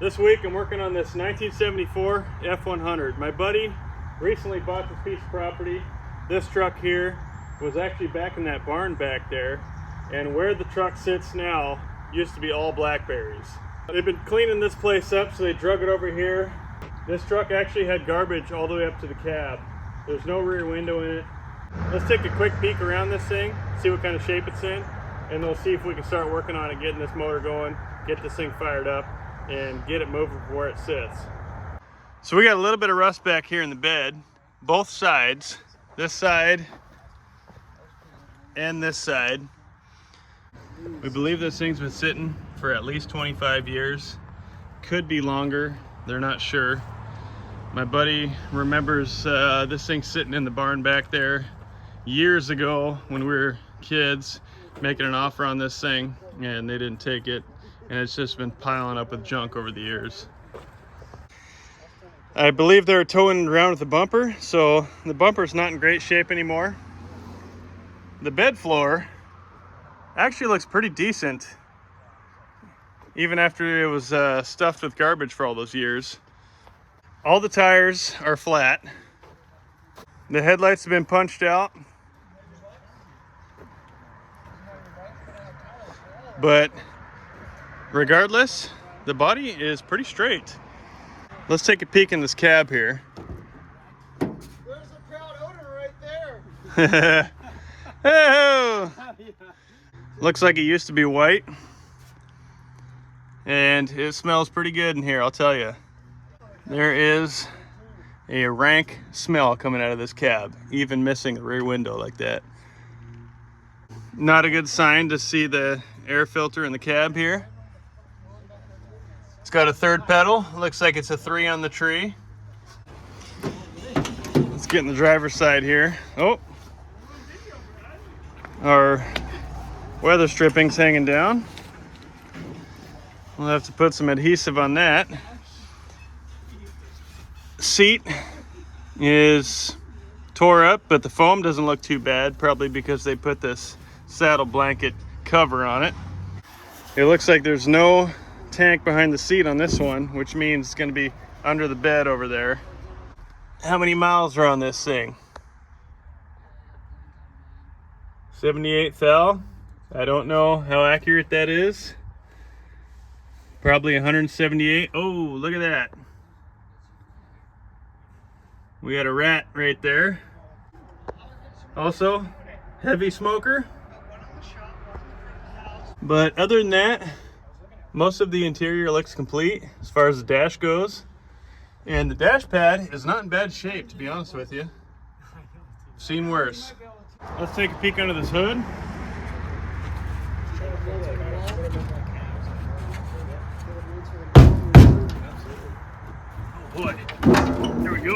This week I'm working on this 1974 F-100. My buddy recently bought this piece of property. This truck here was actually back in that barn back there, and where the truck sits now used to be all blackberries. They've been cleaning this place up, so they drug it over here. This truck actually had garbage all the way up to the cab. There's no rear window in it. Let's take a quick peek around this thing, see what kind of shape it's in, and we'll see if we can start working on it, getting this motor going, get this thing fired up, and get it moving from where it sits. So we got a little bit of rust back here in the bed, both sides, this side and this side. We believe this thing's been sitting for at least 25 years. Could be longer, they're not sure. My buddy remembers this thing sitting in the barn back there years ago when we were kids, making an offer on this thing, and they didn't take it. And it's just been piling up with junk over the years. I believe they're towing around with the bumper, so the bumper's not in great shape anymore. The bed floor actually looks pretty decent, even after it was stuffed with garbage for all those years. All the tires are flat. The headlights have been punched out. But regardless, the body is pretty straight. Let's take a peek in this cab here. There's a proud owner right there. Oh! Looks like it used to be white. And it smells pretty good in here, I'll tell you. There is a rank smell coming out of this cab, even missing the rear window like that. Not a good sign to see the air filter in the cab here. It's got a third pedal. Looks like it's a 3 on the tree. Let's get in the driver's side here. Oh, our weather stripping's hanging down. We'll have to put some adhesive on that. Seat is tore up, but the foam doesn't look too bad, probably because they put this saddle blanket cover on it. It looks like there's no tank behind the seat on this one, which means it's going to be under the bed over there. How many miles are on this thing? 78 thou. I don't know how accurate that is. Probably 178. Oh, look at that. We had a rat right there. Also, heavy smoker. But other than that, most of the interior looks complete as far as the dash goes. And the dash pad is not in bad shape, to be honest with you. I've seen worse. Let's take a peek under this hood. Oh boy, there we go.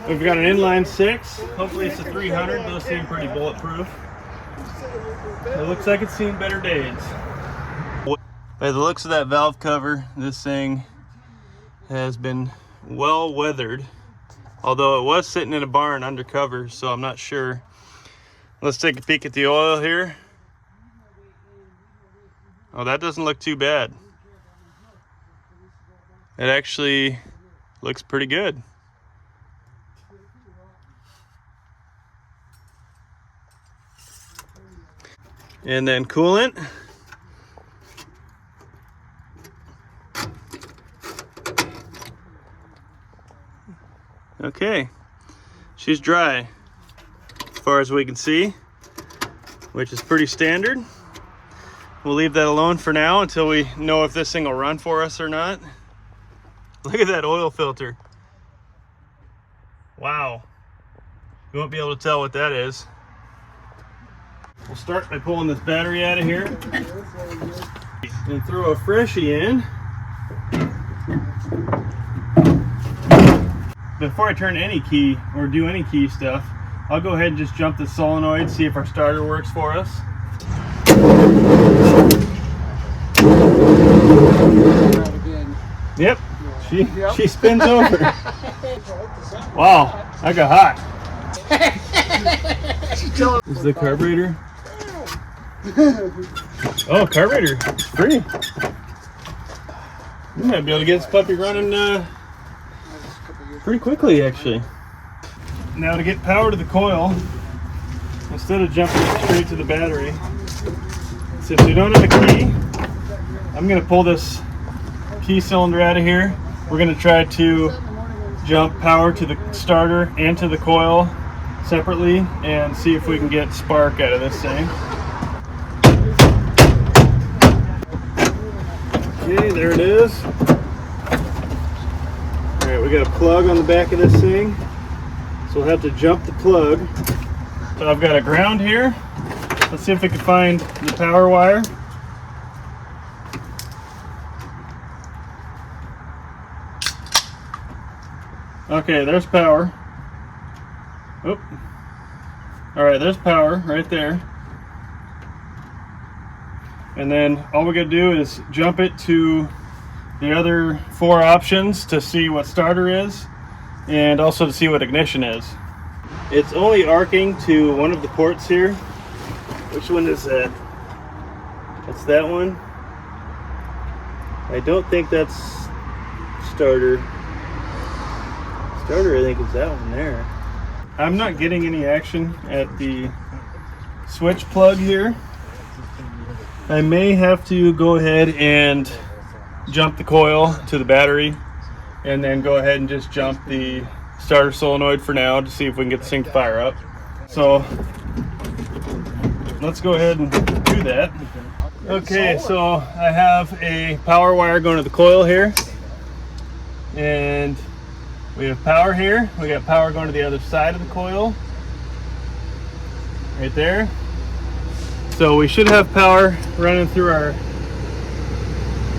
We've got an inline 6. Hopefully it's a 300. Those seem pretty bulletproof. It looks like it's seen better days. By the looks of that valve cover, this thing has been well weathered. Although it was sitting in a barn undercover, so I'm not sure. Let's take a peek at the oil here. Oh, that doesn't look too bad. It actually looks pretty good. And then coolant. Okay, she's dry as far as we can see, which is pretty standard. We'll leave that alone for now until we know if this thing will run for us or not. Look at that oil filter. Wow. You won't be able to tell what that is. We'll start by pulling this battery out of here and throw a freshie in. Before I turn any key or do any key stuff, I'll go ahead and just jump the solenoid, see if our starter works for us. Yep, she spins over. Wow, I got hot. Is the carburetor? Oh, carburetor, free. We might be able to get this puppy running pretty quickly, actually. Now to get power to the coil, instead of jumping straight to the battery, since we don't have a key, I'm going to pull this key cylinder out of here. We're going to try to jump power to the starter and to the coil separately and see if we can get spark out of this thing. Okay, there it is. Alright, we got a plug on the back of this thing, so we'll have to jump the plug. So I've got a ground here. Let's see if we can find the power wire. Okay, there's power. Oop. Alright, there's power right there. And then all we gotta do is jump it to the other 4 options to see what starter is and also to see what ignition is. It's only arcing to one of the ports here. Which one is that? That's that one. I don't think that's starter. Starter, I think, is that one there. I'm not getting any action at the switch plug here. I may have to go ahead and jump the coil to the battery and then go ahead and just jump the starter solenoid for now to see if we can get this thing to fire up. So let's go ahead and do that. Okay, so I have a power wire going to the coil here, and we have power here. We got power going to the other side of the coil right there. So we should have power running through our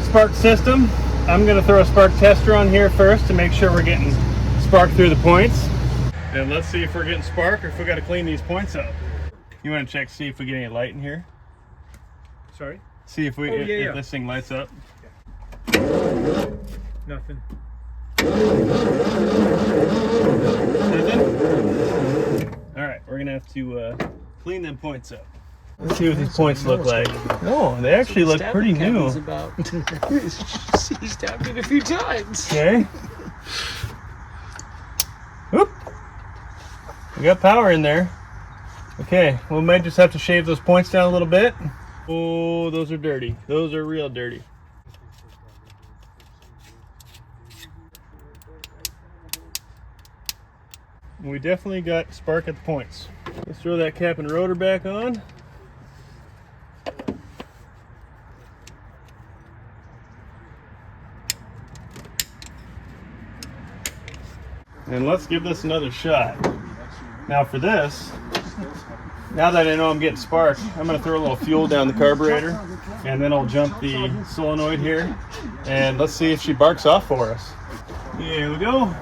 spark system. I'm going to throw a spark tester on here first to make sure we're getting spark through the points. And let's see if we're getting spark or if we got to clean these points up. You want to check, see if we get any light in here? Sorry? See if we if this thing lights up. Nothing. All right, we're gonna have to clean them points up. Let's see what these points look like. Oh, they actually look pretty new. He stabbed it a few times. Okay. Whoop. We got power in there. Okay, we might just have to shave those points down a little bit. Oh, those are dirty. Those are real dirty. We definitely got spark at the points. Let's throw that cap and rotor back on. And let's give this another shot. Now for this, now that I know I'm getting spark, I'm going to throw a little fuel down the carburetor, and then I'll jump the solenoid here, and let's see if she barks off for us. Here we go.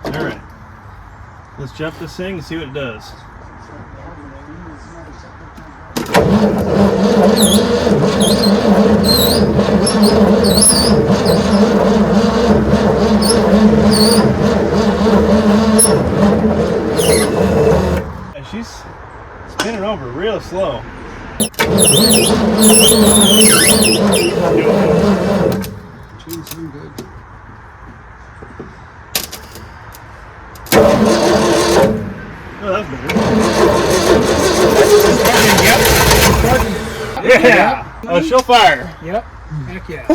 All right, let's jump this thing and see what it does. And she's spinning over real slow. Oh, that's better. Yeah! Oh, she'll fire. Yep. Heck yeah.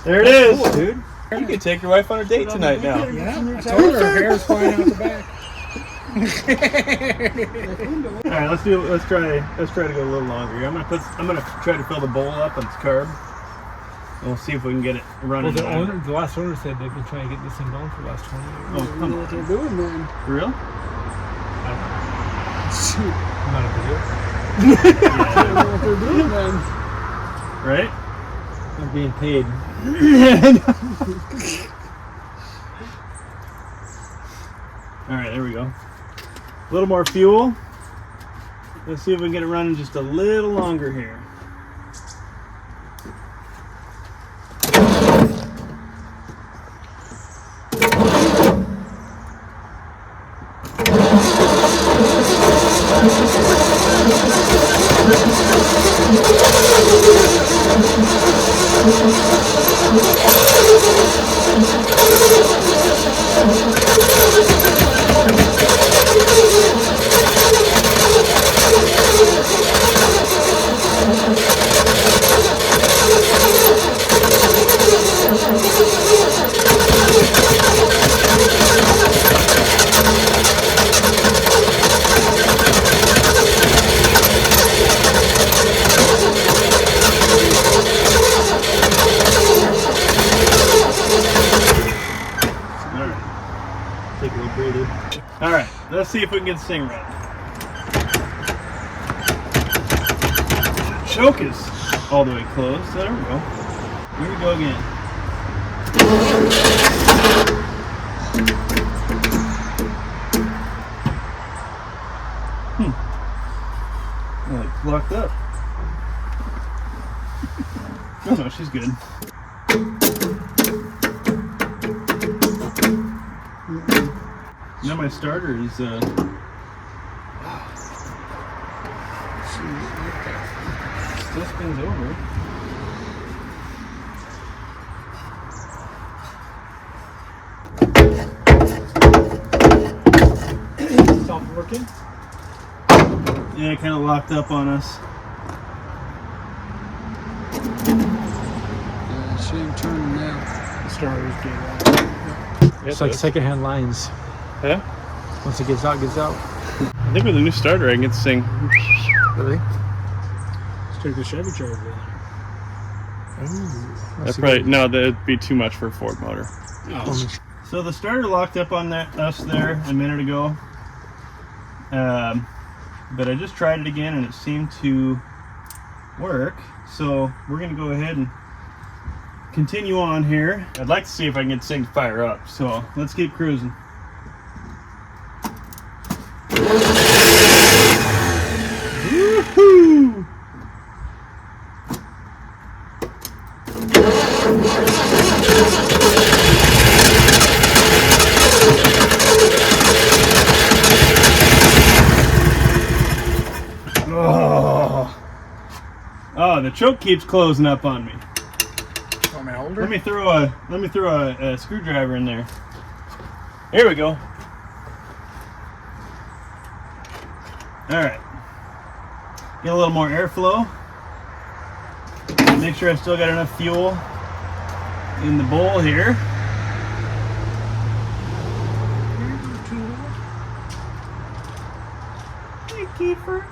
There it is. Cool, dude. You can take your wife on a date tonight now. Yeah, I told her her hair's flying out the back. All right, let's try to go a little longer here. I'm gonna try to fill the bowl up on its carb. And we'll see if we can get it running. Well, the last owner said they've been trying to get this thing going for the last 20 years. Oh, come on. What they're doing, man. For real? Shoot. Not a video. I don't know what they're doing, man. Right? I'm being paid. All right, there we go. A little more fuel. Let's see if we can get it running just a little longer here. Take a little breather. All right, let's see if we can get this thing right. Choke is all the way closed. There we go. Here we go again. Well, it's locked up. Oh no, she's good. Now my starter is still spins over. Stop working. Yeah, it kind of locked up on us. Yeah, she ain't turning now. The starters get out. It's like secondhand lines. Yeah? Once it gets out, gets out. I think with a new starter I can get this thing. Really? Let's take the Chevy Charger in That's probably, no, that'd be too much for a Ford motor. there. Oh, So the starter locked up on us there a minute ago. But I just tried it again and it seemed to work. So we're gonna go ahead and continue on here. I'd like to see if I can get this thing to fire up. So let's keep cruising. Woohoo! Oh, the choke keeps closing up on me. want me to hold her? Let me throw a screwdriver in there. Here we go. All right. Get a little more airflow. Make sure I've still got enough fuel in the bowl here. Hey, Kiefer.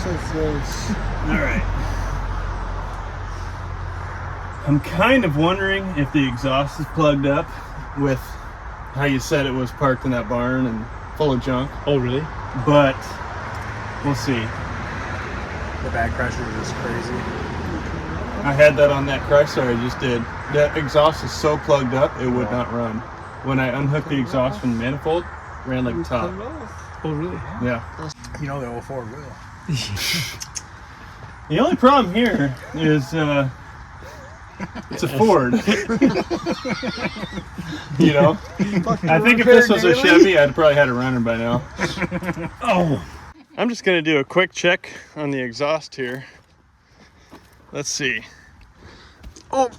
So close. All right. I'm kind of wondering if the exhaust is plugged up with how you said it was parked in that barn and full of junk, Oh, really? but we'll see. The back pressure is crazy. I had that on that Chrysler I just did. The exhaust is so plugged up it would not run. When I unhooked the exhaust from the manifold, ran like a top. Oh, really? Yeah. You know the 04 will. The only problem here is it's a Ford. You know? I think if this was a Chevy, I'd probably had it running by now. Oh. I'm just gonna do a quick check on the exhaust here. Let's see. Oh.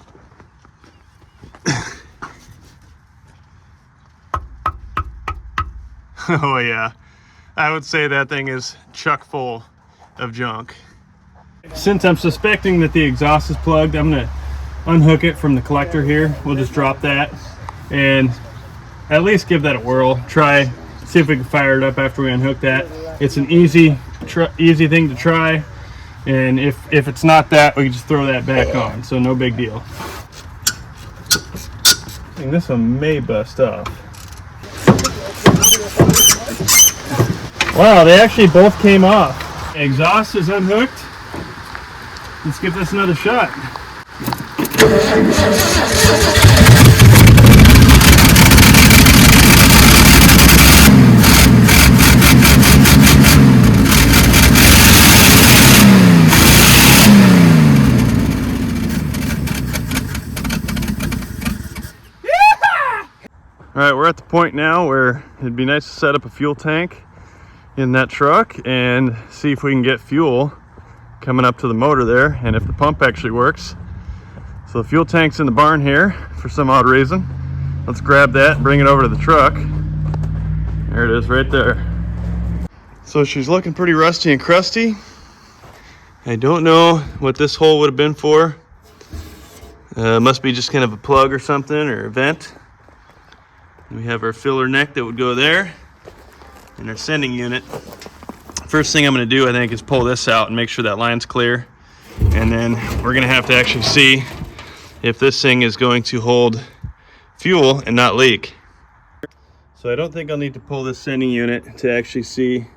Oh yeah. I would say that thing is chock full of junk. Since I'm suspecting that the exhaust is plugged, I'm gonna unhook it from the collector here. We'll just drop that and at least give that a whirl. Try, see if we can fire it up after we unhook that. It's an easy thing to try, and if it's not that, we can just throw that back on, so no big deal. And this one may bust off. Wow, they actually both came off. Exhaust is unhooked. Let's give this another shot. All right, we're at the point now where it'd be nice to set up a fuel tank in that truck and see if we can get fuel coming up to the motor there, and if the pump actually works. So the fuel tank's in the barn here for some odd reason. Let's grab that and bring it over to the truck. There it is right there. So she's looking pretty rusty and crusty. I don't know what this hole would have been for. Must be just kind of a plug or something, or a vent. We have our filler neck that would go there, and our sending unit. First thing I'm going to do, I think, is pull this out and make sure that line's clear. And then we're going to have to actually see if this thing is going to hold fuel and not leak. So I don't think I'll need to pull this sending unit to actually see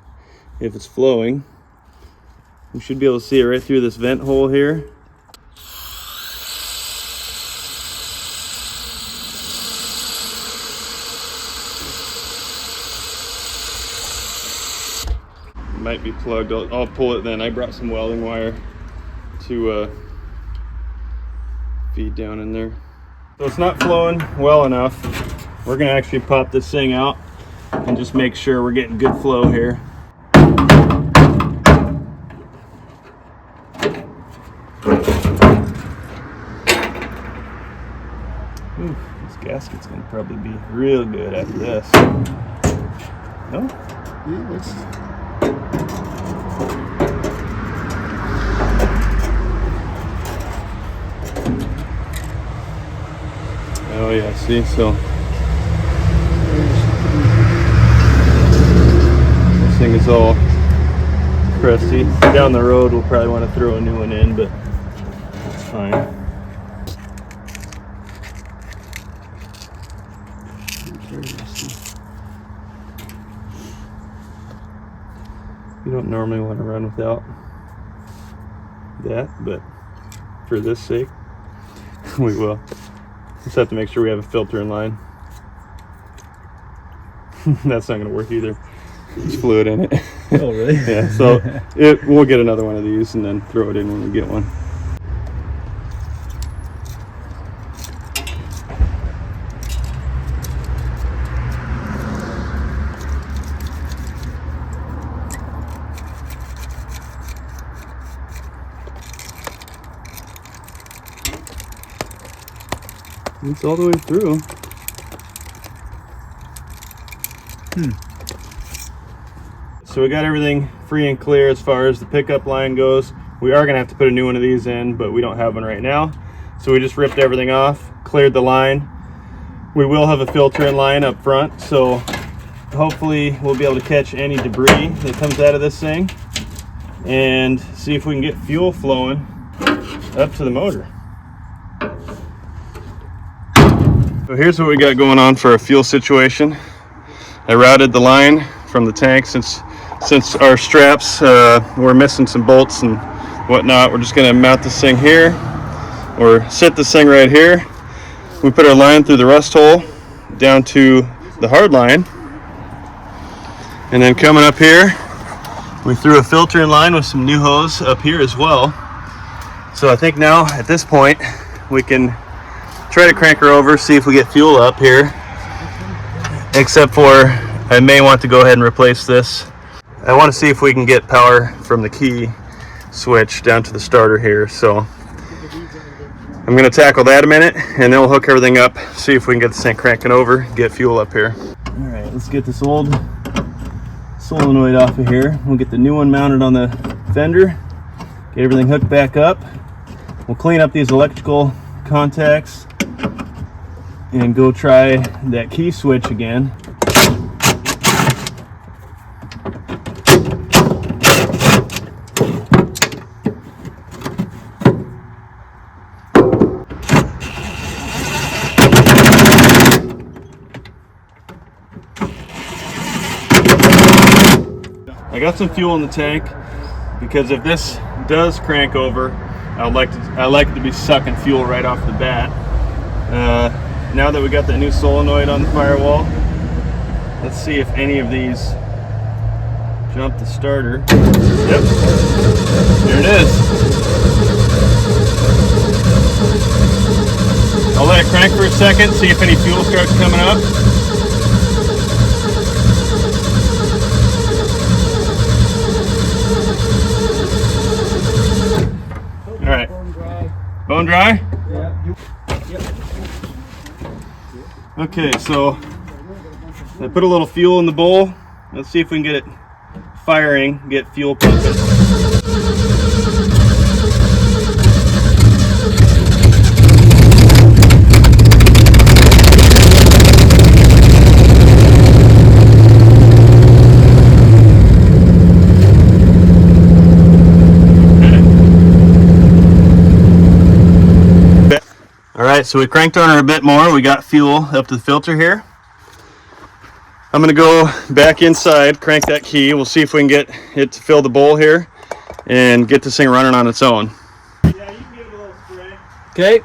if it's flowing. We should be able to see it right through this vent hole here. Might be plugged. I'll pull it then. I brought some welding wire to feed down in there. So it's not flowing well enough. We're gonna actually pop this thing out and just make sure we're getting good flow here. Ooh, this gasket's gonna probably be real good after this. No? Yeah, let's. Oh yeah, see, so this thing is all crusty. Down the road we'll probably want to throw a new one in, but it's fine. You don't normally want to run without that, but for this sake, we will. Just have to make sure we have a filter in line. That's not going to work either. There's fluid in it. Oh, really? Yeah, so we'll get another one of these and then throw it in when we get one. It's all the way through. So we got everything free and clear as far as the pickup line goes. We are gonna have to put a new one of these in, but we don't have one right now. So we just ripped everything off, cleared the line. We will have a filter in line up front, so hopefully we'll be able to catch any debris that comes out of this thing and see if we can get fuel flowing up to the motor. So here's what we got going on for a fuel situation. I routed the line from the tank since our straps were missing some bolts and whatnot. We're just gonna mount this thing here, or sit this thing right here. We put our line through the rust hole down to the hard line, and then coming up here, we threw a filter in line with some new hose up here as well. So I think now at this point we can try to crank her over, see if we get fuel up here, except for I may want to go ahead and replace this. I want to see if we can get power from the key switch down to the starter here, so I'm going to tackle that a minute and then we'll hook everything up, see if we can get this thing cranking over, get fuel up here. Alright, let's get this old solenoid off of here. We'll get the new one mounted on the fender, get everything hooked back up. We'll clean up these electrical contacts and go try that key switch again. I got some fuel in the tank because if this does crank over, I like it to be sucking fuel right off the bat. Now that we got that new solenoid on the firewall, let's see if any of these jump the starter. Yep, there it is. I'll let it crank for a second, see if any fuel starts coming up. Bone dry? Okay, so I put a little fuel in the bowl. Let's see if we can get it firing, get fuel pumping. Alright, so we cranked on her a bit more. We got fuel up to the filter here. I'm going to go back inside, crank that key. We'll see if we can get it to fill the bowl here and get this thing running on its own. Yeah, you can give it a little spray. Okay.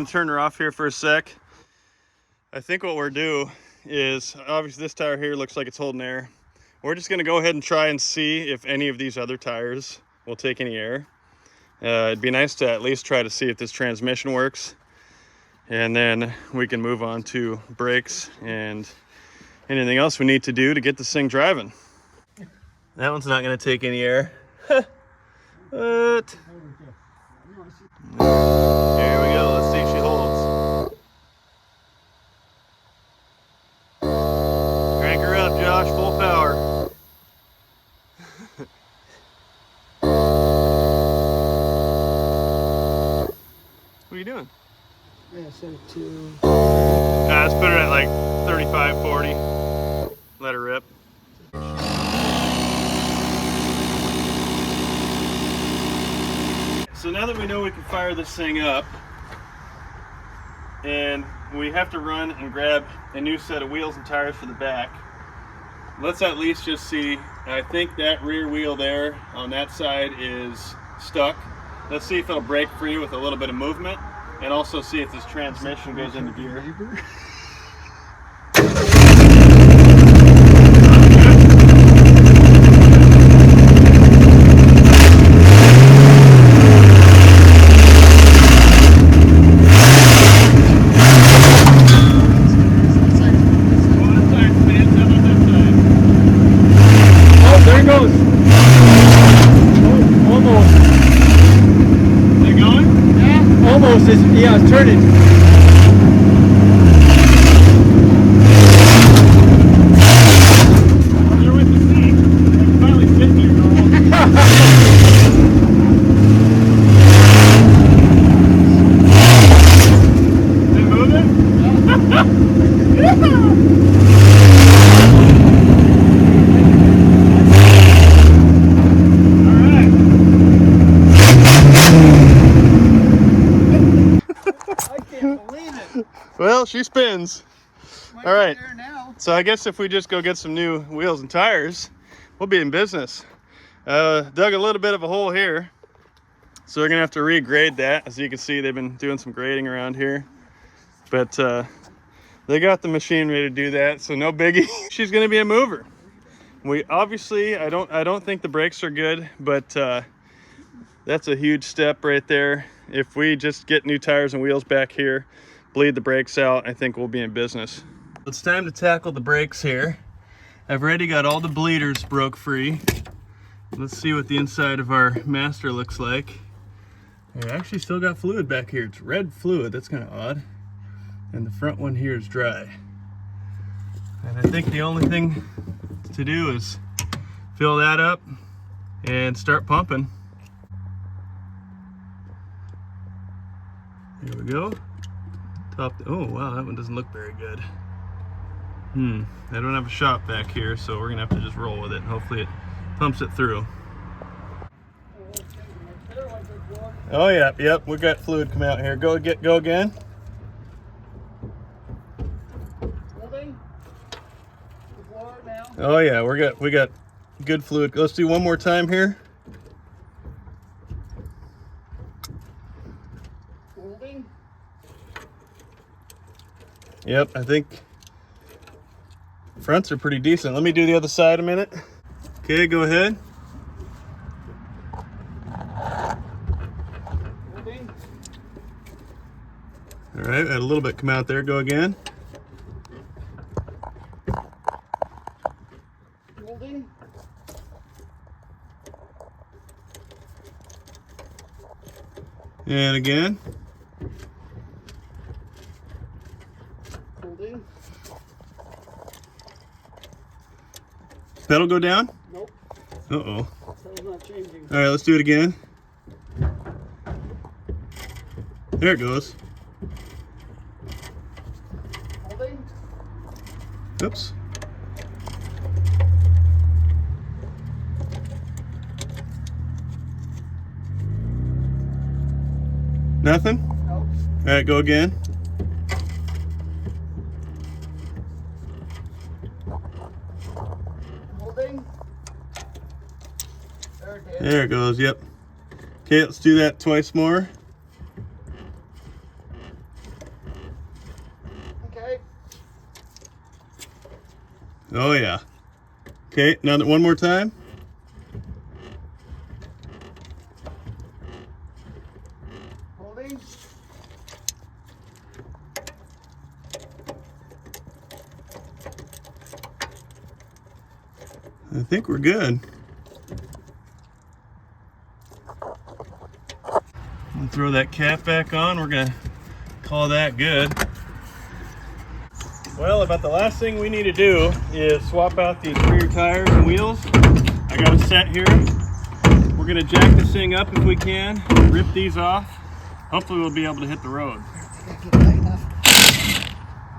Turn her off here for a sec. I think what we're due is, obviously this tire here looks like it's holding air. We're just going to go ahead and try and see if any of these other tires will take any air. It'd be nice to at least try to see if this transmission works, and then we can move on to brakes and anything else we need to do to get this thing driving. That one's not going to take any air. What? There we go. Let's see if she holds. Crank her up, Josh. Full power. What are you doing? Yeah, set it to... Let's put it at like 35, 40. Let her rip. So now that we know we can fire this thing up, and we have to run and grab a new set of wheels and tires for the back, let's at least just see. I think that rear wheel there on that side is stuck. Let's see if it'll break free with a little bit of movement, and also see if this transmission goes into gear. Yeah, it's turning. They're with the seat. It's finally sitting here normal. They moving? Yeah! I can't believe it. Well, she spins. Might All right. be there now. So I guess if we just go get some new wheels and tires, we'll be in business. Dug a little bit of a hole here, so we're gonna have to regrade that. As you can see, they've been doing some grading around here, but they got the machinery to do that, so no biggie. She's gonna be a mover. We obviously, I don't think the brakes are good, but that's a huge step right there. If we just get new tires and wheels back here, bleed the brakes out, I think we'll be in business. It's time to tackle the brakes here. I've already got all the bleeders broke free. Let's see what the inside of our master looks like. I actually still got fluid back here. It's red fluid, that's kind of odd. And the front one here is dry. And I think the only thing to do is fill that up and start pumping. Here we go. Oh wow, that one doesn't look very good. I don't have a shop back here, so we're gonna have to just roll with it. Hopefully it pumps it through. Oh yeah, yep, we got fluid come out here. Go again. Holding. Floor now. Oh yeah, we got good fluid. Let's do one more time here. Holding. Yep, I think fronts are pretty decent. Let me do the other side a minute. Okay, go ahead. Holding. All right, had a little bit come out there. Go again. Holding. And again. Holding. Pedal go down? Nope. Uh-oh. Pedal's not changing. All right, let's do it again. There it goes. Holding. Oops. Nothing? Nope. All right, go again. Holding. There it is. There it goes, yep. Okay, let's do that twice more. Okay. Oh yeah. Okay, now one more time. Holding. I think we're good. We'll throw that cap back on. We're gonna call that good. Well, about the last thing we need to do is swap out these rear tires and wheels. I got a set here. We're gonna jack this thing up if we can, rip these off. Hopefully we'll be able to hit the road. Get it high enough.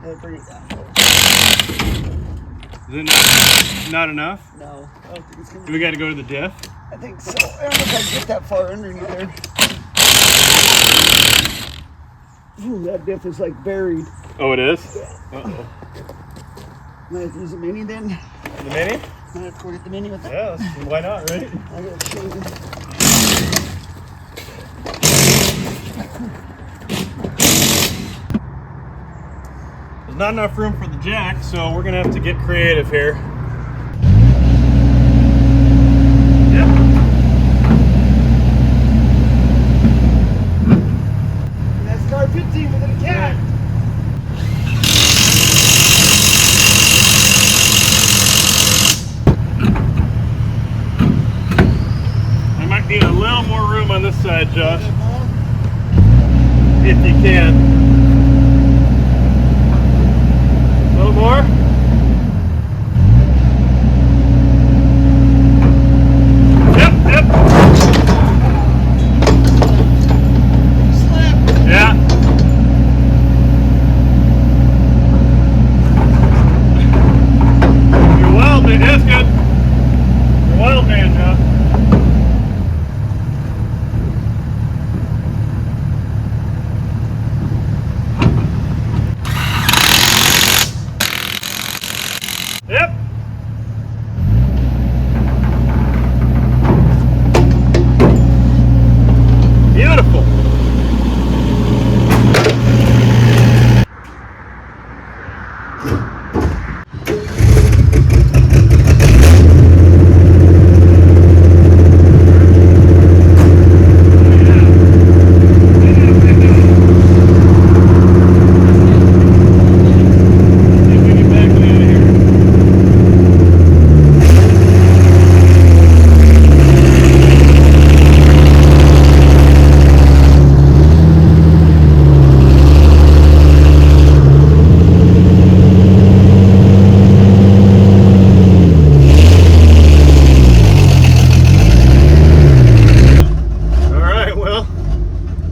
Yeah, bring it down. Is it not enough? No. I don't think it's gonna Do we gotta go to the diff? I think so. I don't know if I can get that far underneath there. Ooh, that diff is like buried. Oh, it is? Uh-oh. Might have to use a mini then. The Mini? Might have to go get the mini with that. Yeah, why not, right? I gotta show you. There's not enough room for the jack, so we're gonna have to get creative here. Yep. That's car 15 with a cat. I might need a little more room on this side, Josh. if you can. A little more. Yep, yep. Slap. Yeah. You're wild, man. That's good. You're a wild man, Jeff. Yep. Beautiful.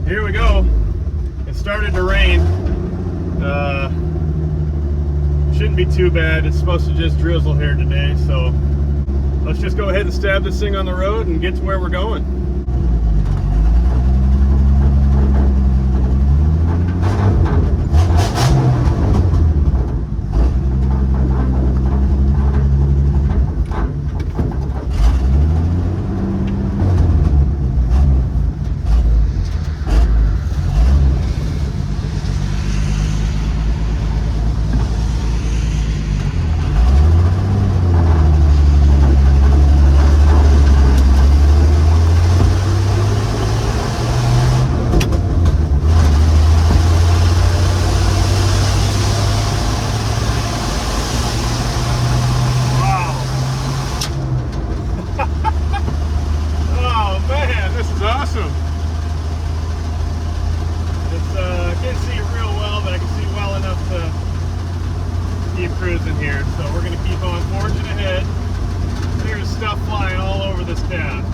Here we go. It started to rain. Shouldn't be too bad. It's supposed to just drizzle here today, so let's just go ahead and stab this thing on the road and get to where we're going. Awesome. I can't see it real well, but I can see well enough to keep cruising here. So we're going to keep on forging ahead. There's stuff flying all over this cab.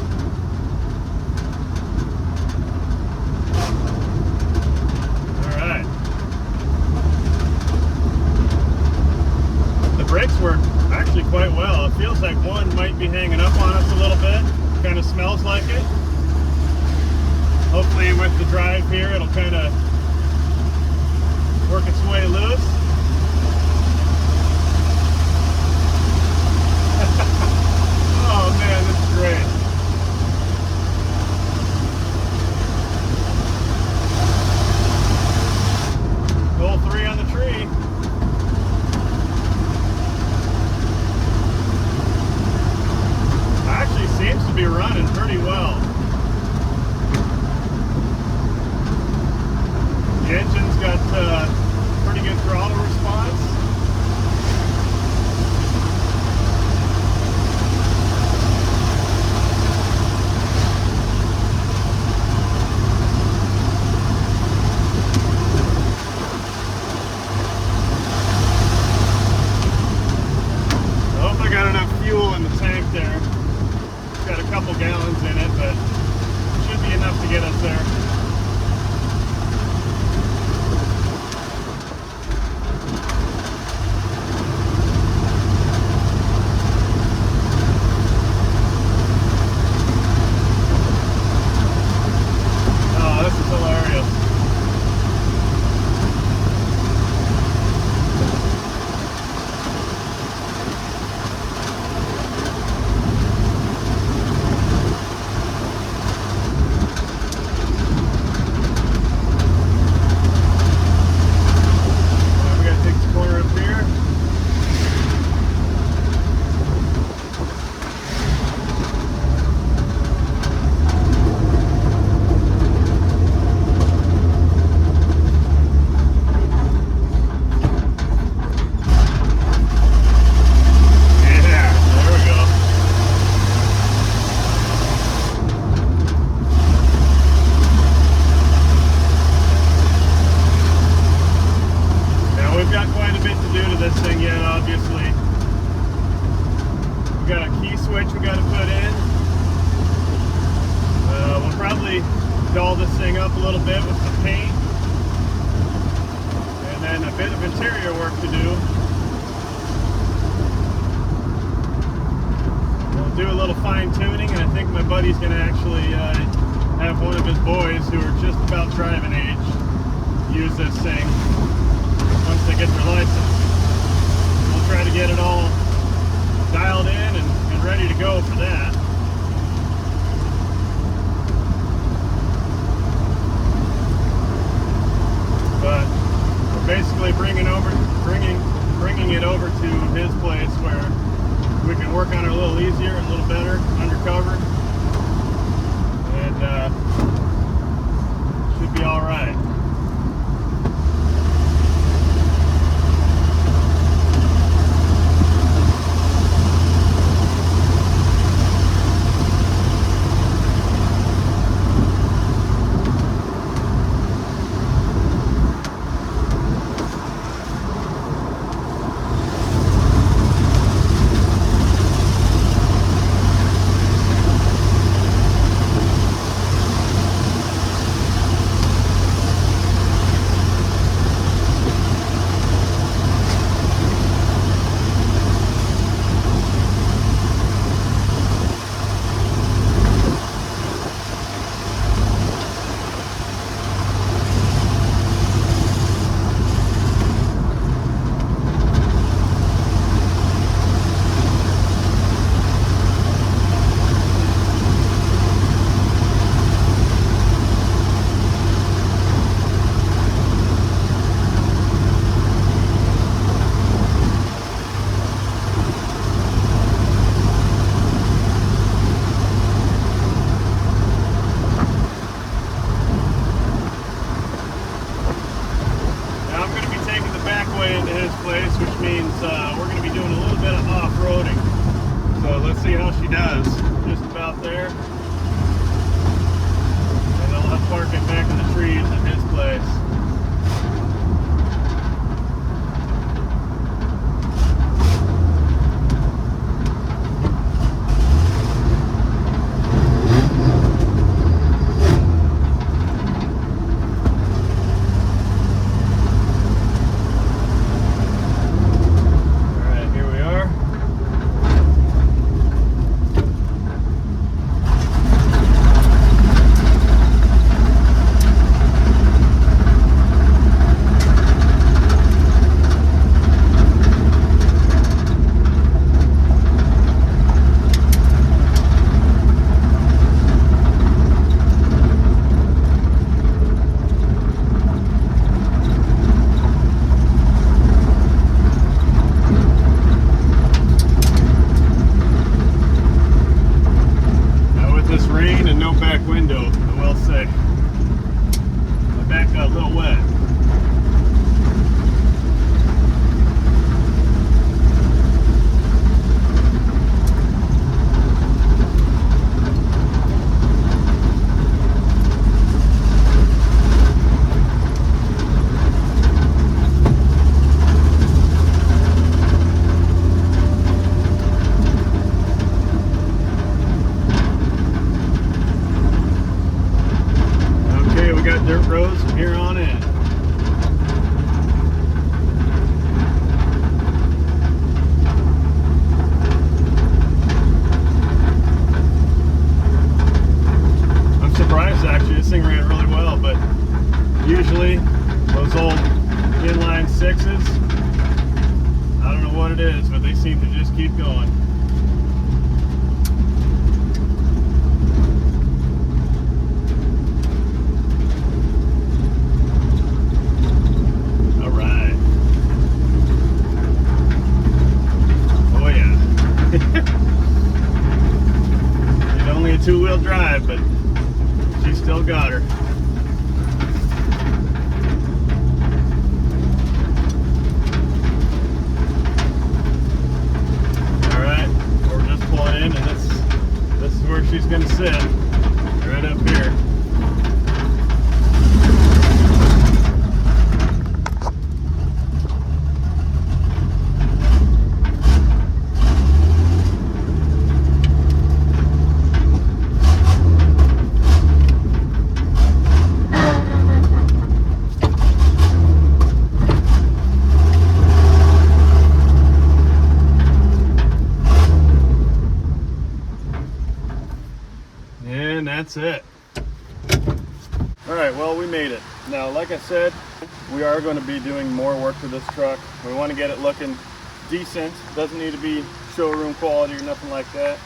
Alright. The brakes work actually quite well. It feels like one might be hanging up on us a little bit. Kind of smells like it. Hopefully with the drive here, it'll kind of work its way loose. Oh man, this is great. Hole 3 on the tree. Actually seems to be running pretty well. The engine's got pretty good throttle response. I hope I got enough fuel in the tank there. It's got a couple gallons in it, but it should be enough to get us there. probably doll this thing up a little bit with some paint, and then a bit of interior work to do. We'll do a little fine tuning, and I think my buddy's going to actually have one of his boys who are just about driving age use this thing once they get their license. We'll try to get it all dialed in and ready to go for that. But we're basically bringing it over to his place where we can work on it a little easier and a little better undercover, and should be all right. Which means we're going to be doing a little bit of off-roading. So let's see how she does. Just about there. And then I'll park it back in the trees at his place. Window, I will say. My back got a little wet. Dirt roads from here on in. I'm surprised actually, this thing ran really well, but usually those old inline sixes, I don't know what it is, but they seem to just keep going. Two-wheel drive, but she still got her. All right, we're just pulling in, and this is where she's gonna sit, right up here. And that's it. All right, well, we made it. Now, like I said, we are going to be doing more work to this truck. We want to get it looking decent. Doesn't need to be showroom quality or nothing like that.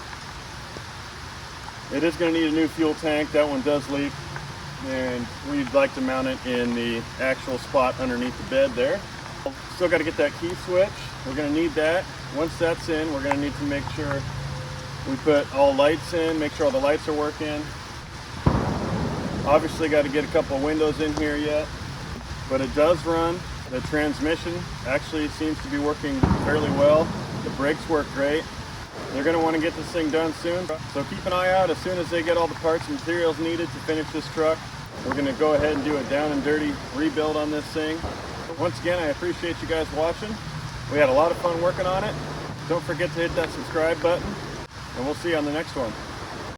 It is going to need a new fuel tank. That one does leak. And we'd like to mount it in the actual spot underneath the bed there. Still got to get that key switch. We're going to need that. Once that's in, we're going to need to make sure we put all lights in, make sure all the lights are working. Obviously got to get a couple of windows in here yet, but it does run. The transmission actually seems to be working fairly well. The brakes work great. They're going to want to get this thing done soon, so keep an eye out. As soon as they get all the parts and materials needed to finish this truck, we're going to go ahead and do a down and dirty rebuild on this thing. Once again, I appreciate you guys watching. We had a lot of fun working on it. Don't forget to hit that subscribe button, and we'll see you on the next one.